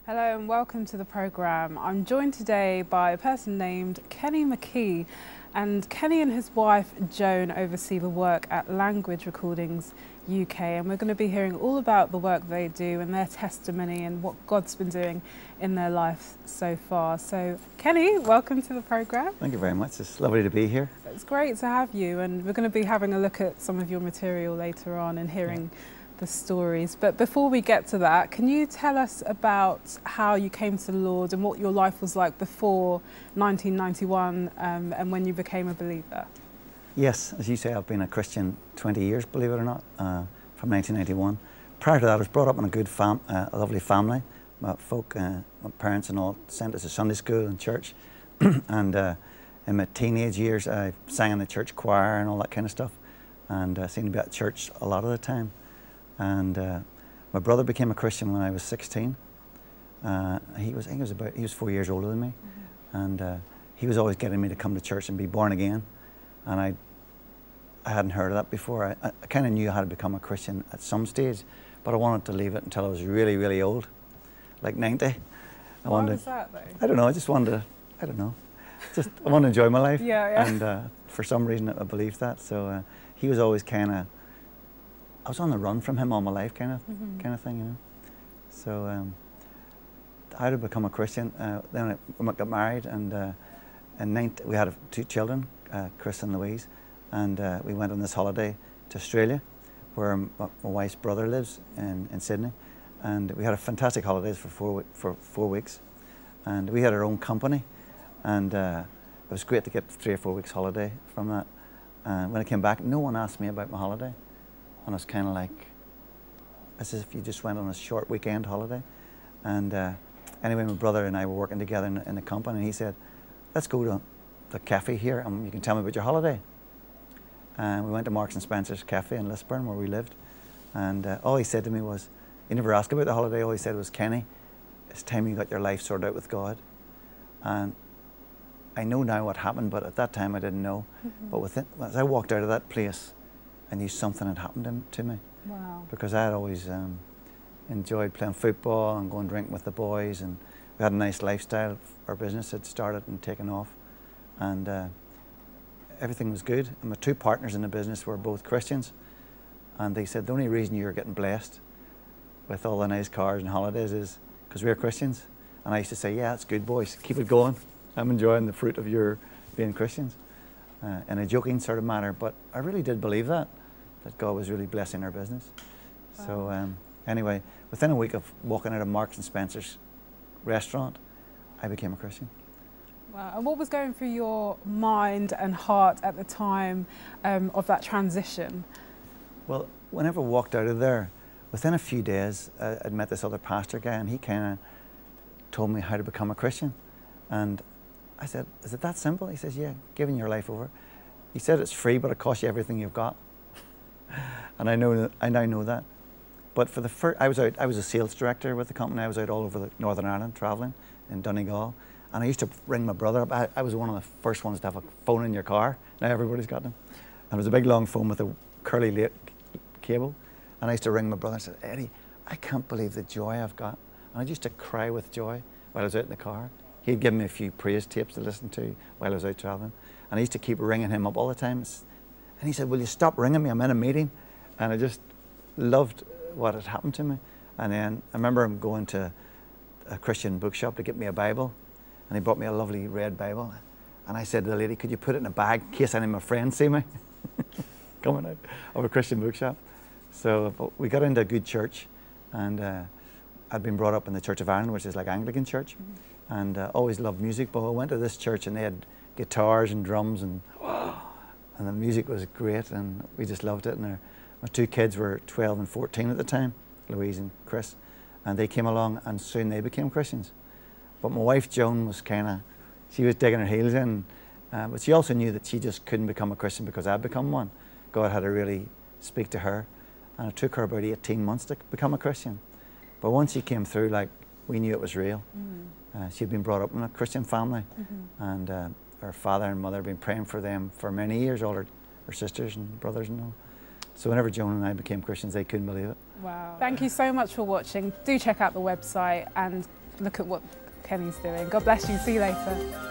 Hello and welcome to the programme. I'm joined today by a person named Kenny McKee, and Kenny and his wife Joan oversee the work at Language Recordings UK, and we're going to be hearing all about the work they do and their testimony and what God's been doing in their life so far. So Kenny, welcome to the programme. Thank you very much. It's lovely to be here. It's great to have you, and we're going to be having a look at some of your material later on and hearing the stories. But before we get to that, can you tell us about how you came to the Lord and what your life was like before 1991 and when you became a believer? Yes, as you say, I've been a Christian 20 years, believe it or not, from 1991. Prior to that, I was brought up in a good a lovely family. My parents and all sent us to Sunday school and church. And in my teenage years, I sang in the church choir and all that kind of stuff. And seemed to be at church a lot of the time. And my brother became a Christian when I was 16. He was 4 years older than me, and he was always getting me to come to church and be born again. And I hadn't heard of that before. I kind of knew how to become a Christian at some stage, but I wanted to leave it until I was really, really old, like 90. Why was that though? I don't know. I just wanted to. I don't know. I want to enjoy my life. Yeah. And for some reason, I believed that. So he was always kind of. I was on the run from him all my life, kind of thing, you know. So how to become a Christian? Then I got married, and we had two children, Chris and Louise, and we went on this holiday to Australia, where my wife's brother lives in Sydney, and we had a fantastic holidays for 4 weeks, and we had our own company, and it was great to get 3 or 4 weeks holiday from that. When I came back, no one asked me about my holiday. And it was kind of like, as if you just went on a short weekend holiday. And anyway, my brother and I were working together in the company, and he said, let's go to the cafe here and you can tell me about your holiday. And we went to Marks and Spencer's cafe in Lisburn, where we lived. And all he said to me was, he never asked about the holiday, all he said was, Kenny, it's time you got your life sorted out with God. And I know now what happened, but at that time I didn't know. But as I walked out of that place, I knew something had happened to me. Wow. Because I had always enjoyed playing football and going drinking with the boys, and we had a nice lifestyle. Our business had started and taken off, and everything was good. And my two partners in the business were both Christians, and they said the only reason you're getting blessed with all the nice cars and holidays is because we're Christians. And I used to say, yeah, it's good, boys, keep it going. I'm enjoying the fruit of your being Christians. In a joking sort of manner, but I really did believe that God was really blessing our business. Wow. So anyway, within a week of walking out of Marks and Spencer's restaurant, I became a Christian. Wow. And what was going through your mind and heart at the time of that transition? Well, whenever I walked out of there, within a few days, I'd met this other pastor guy, and he kind of told me how to become a Christian. And I said, is it that simple? He says, yeah, giving your life over. He said it's free, but it costs you everything you've got. And I now know that. But for the first, I was a sales director with the company. I was out all over Northern Ireland traveling in Donegal. And I used to ring my brother up. I was one of the first ones to have a phone in your car. Now everybody's got them. And it was a big long phone with a curly cable. And I used to ring my brother and said, Eddie, I can't believe the joy I've got. And I used to cry with joy while I was out in the car. He'd give me a few praise tapes to listen to while I was out traveling. And I used to keep ringing him up all the time. And he said, will you stop ringing me? I'm in a meeting. And I just loved what had happened to me. And then I remember him going to a Christian bookshop to get me a Bible. And he bought me a lovely red Bible. And I said to the lady, could you put it in a bag in case any of my friends see me? Coming out of a Christian bookshop. So we got into a good church. And I'd been brought up in the Church of Ireland, which is like Anglican church. And always loved music, but I went to this church and they had guitars and drums, and the music was great, and we just loved it. And my two kids were 12 and 14 at the time, Louise and Chris, and they came along and soon they became Christians. But my wife Joan was she was digging her heels in, but she also knew that she just couldn't become a Christian because I'd become one. God had to really speak to her, and it took her about 18 months to become a Christian. But once she came through, like, we knew it was real. She'd been brought up in a Christian family, and her father and mother had been praying for them for many years, all her sisters and brothers and all. So whenever Joan and I became Christians, they couldn't believe it. Wow. Thank you so much for watching. Do check out the website and look at what Kenny's doing. God bless you. See you later.